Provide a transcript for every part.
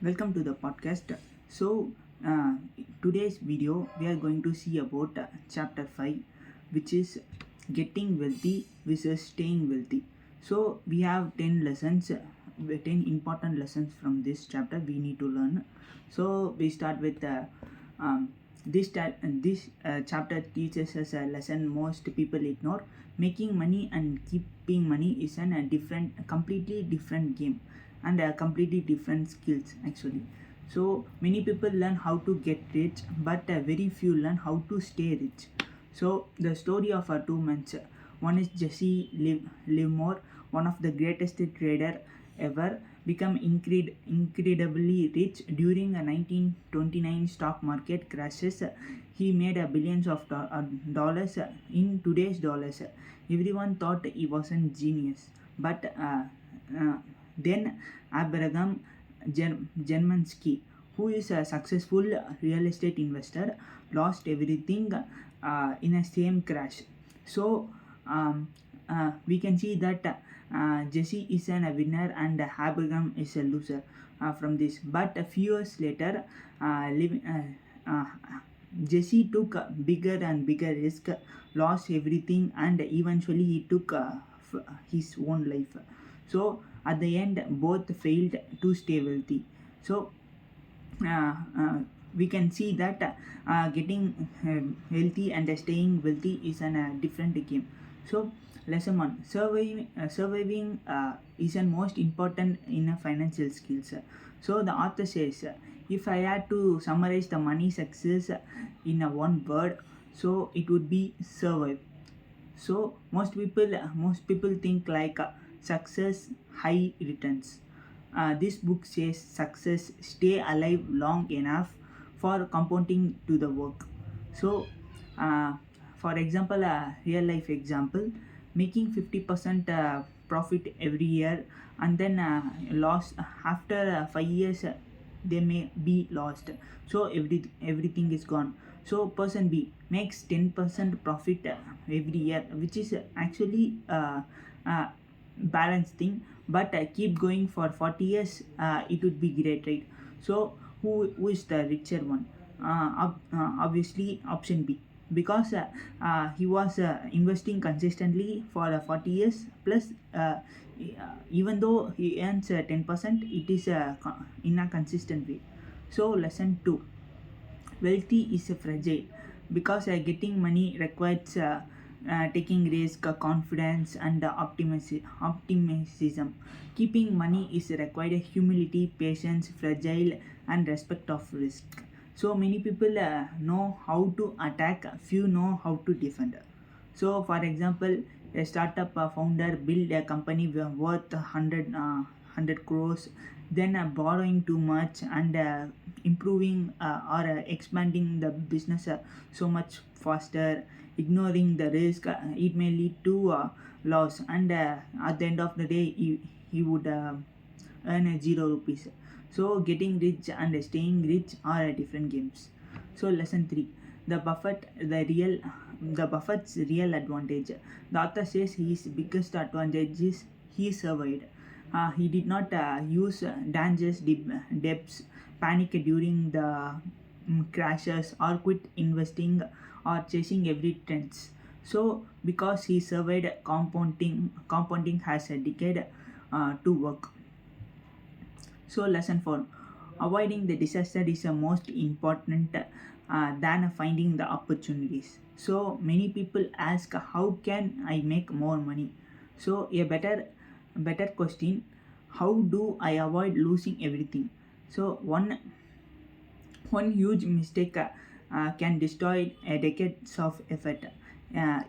Welcome to the podcast. So, uh, today's video we are going to see about chapter 5, which is getting wealthy versus staying wealthy. So, we have 10 lessons, 10 important lessons from this chapter we need to learn. So, we start with um, this chapter teaches us a lesson most people ignore. Making money and keeping money is a completely different game and completely different skills actually. So many people learn how to get rich, but very few learn how to stay rich. So the story of two men, one is Jesse Livermore, one of the greatest trader ever, become incredibly rich during a 1929 stock market crashes. He made billions of dollars in today's dollars. Everyone thought he was a genius, but uh, then Abraham Germansky, who is a successful real estate investor, lost everything in a same crash. So um, we can see that Jesse is a winner and Abraham is a loser from this. But a few years later, Jesse took a bigger and bigger risk, lost everything, and eventually he took his own life. So at the end, both failed to stay wealthy. So uh, uh, we can see that getting healthy and staying wealthy is a different game. So lesson one, surviving is a most important in a financial skills. So the author says, if I had to summarize the money success in a one word, so it would be survive. So most people think like success, high returns. This book says success stay alive long enough for compounding to the work. So uh, for example, a real life example, making 50% profit every year and then loss after 5 years, they may be lost. So everything is gone. So person B makes 10% profit every year, which is actually uh, balanced thing, but keep going for 40 years, it would be great, right? So who is the richer one? Obviously option B, because he was investing consistently for 40 years plus, even though he earns 10%, it is in a consistent way. So lesson 2, wealthy is fragile because getting money requires taking risk, confidence, and optimism. Keeping money is required humility, patience, fragile, and respect of risk. So many people know how to attack, few know how to defend. So, for example, a startup founder build a company worth 100 crores, then borrowing too much and improving or expanding the business so much faster, ignoring the risk, it may lead to loss, and at the end of the day, he would earn 0 rupees. So, getting rich and staying rich are different games. So, lesson 3, the Buffett's real advantage. The author says his biggest advantage is he survived. He did not use dangerous debts, panic during the crashes, or quit investing or chasing every trends. So, because he survived, compounding has a decade to work. So, lesson 4, avoiding the disaster is the most important than finding the opportunities. So, many people ask, how can I make more money? So, a better question, how do I avoid losing everything? So, one huge mistake can destroy decades of effort.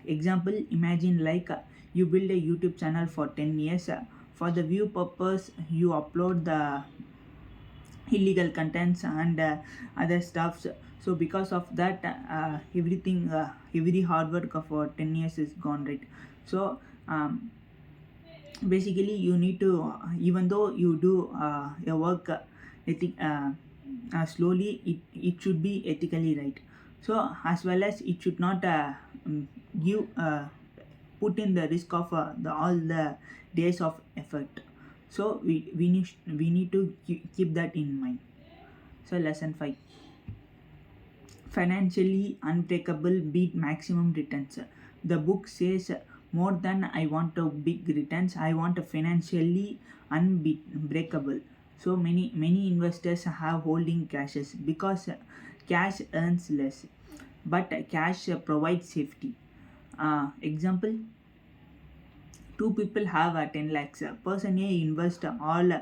Example, imagine like you build a YouTube channel for 10 years. For the view purpose, you upload the illegal contents and other stuffs. So because of that, every hard work for 10 years is gone, right? So basically you need to, even though you do your work slowly, it should be ethically right. So as well as it should not give put in the risk of all the days of effort. So we need to keep that in mind. So lesson 5, financially unbreakable beat maximum returns. The book says more than I want a big returns, I want a financially unbreakable. So many investors have holding cashes because cash earns less, but cash provides safety. Example, two people have 10 lakhs. Person A invest all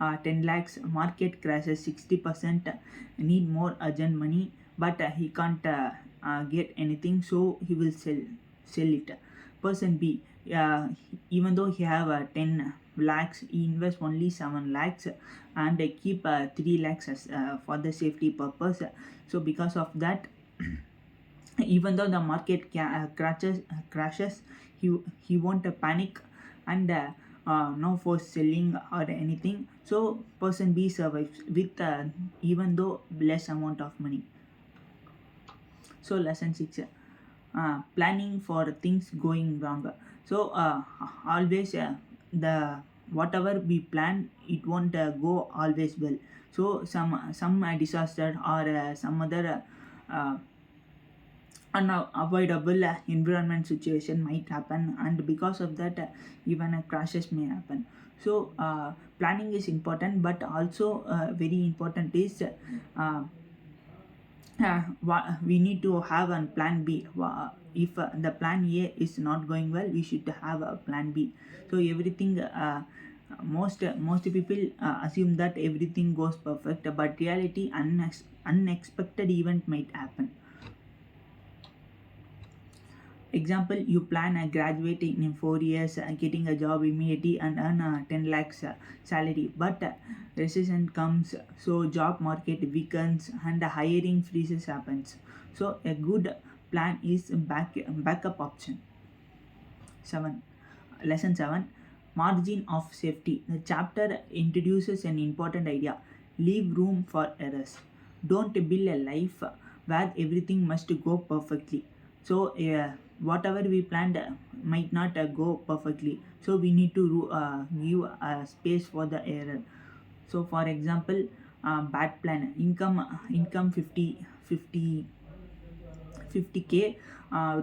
10 lakhs, market crashes 60%, need more urgent money, but he can't get anything, so he will sell it. Person B, even though he have 10 lakhs, he invest only 7 lakhs and keep 3 lakhs as, for the safety purpose. So because of that, even though the market crashes, he won't panic and no for selling or anything. So person B survives with even though less amount of money. So lesson 6, planning for things going wrong. So always the whatever we plan, it won't go always well. So some disaster or some other unavoidable environment situation might happen, and because of that even crashes may happen. So planning is important, but also very important is we need to have a plan B. If the plan A is not going well, we should have a plan B. So everything most people assume that everything goes perfect, but reality unexpected event might happen. Example, you plan a graduate in 4 years, getting a job immediately and earn 10 lakhs salary. But recession comes, so job market weakens and hiring freezes happens. So a good plan is backup option. 7. Lesson 7, margin of safety. The chapter introduces an important idea: leave room for errors. Don't build a life where everything must go perfectly. So, whatever we planned might not go perfectly. So, we need to give space for the error. So, for example, bad plan, income 50k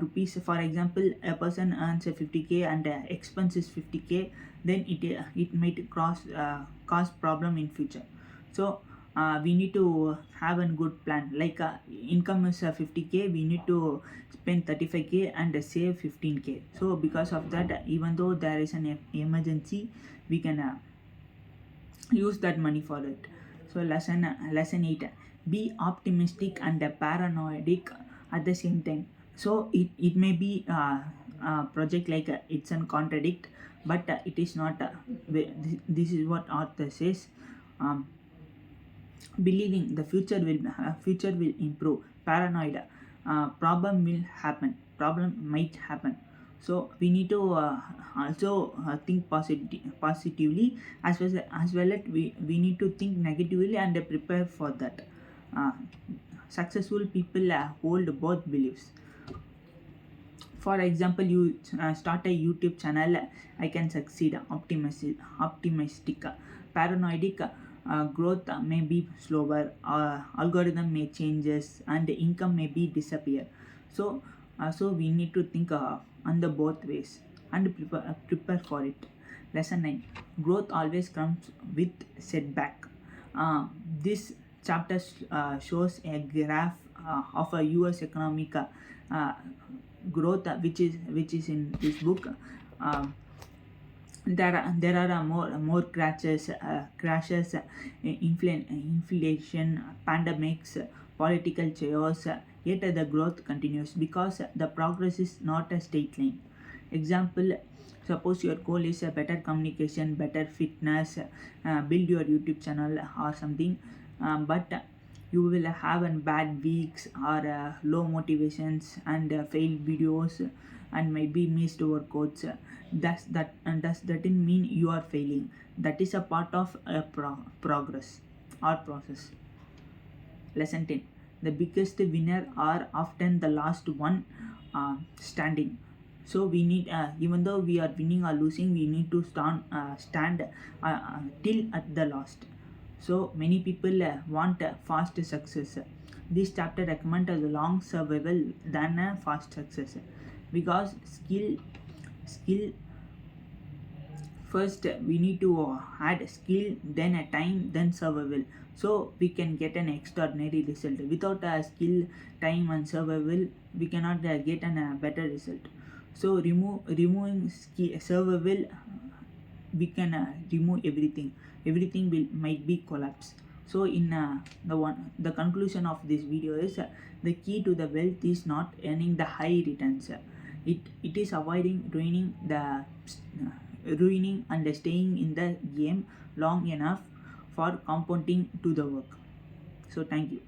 rupees. For example, a person earns a 50k and expense is 50k, then it might cause problem in future. So we need to have a good plan, like income is 50k, we need to spend 35k and save 15k. So because of that, even though there is an emergency, we can use that money for it. So lesson 8, be optimistic and paranoid at the same time. So it may be project like it's an contradict, but it is not this is what author says. um, Believing the future will improve, paranoid, problem might happen. So we need to also think positively, as well as we need to think negatively and prepare for that. uh, Successful people hold both beliefs. For example, you start a YouTube channel, I can succeed, optimistic. Paranoidic, growth may be slower, algorithm may changes, and income may be disappear. So so we need to think on the both ways and prepare for it. Lesson 9, growth always comes with setback. This chapter shows a graph of a US economic uh, growth, which is in this book. um, there are more crashes, inflation, pandemics, political chaos, yet the growth continues because the progress is not a straight line. Example, suppose your goal is a better communication, better fitness, build your YouTube channel or something, but you will have an bad weeks or low motivations and failed videos and maybe missed workouts. Does that didn't mean you are failing. That is a part of a progress or process. Lesson 10, the biggest winner are often the last one standing. So we need, even though we are winning or losing, we need to stand till at the last. So many people want fast success. This chapter recommends a long survival than a fast success, because skill first. We need to add skill, then a time, then survival, so we can get an extraordinary result. Without a skill, time and survival, we cannot get a better result. So removing skill, survival, we can remove everything. Everything will might be collapse. So in the conclusion of this video is, the key to the wealth is not earning the high returns. It is avoiding ruining and staying in the game long enough for compounding to the work. So thank you.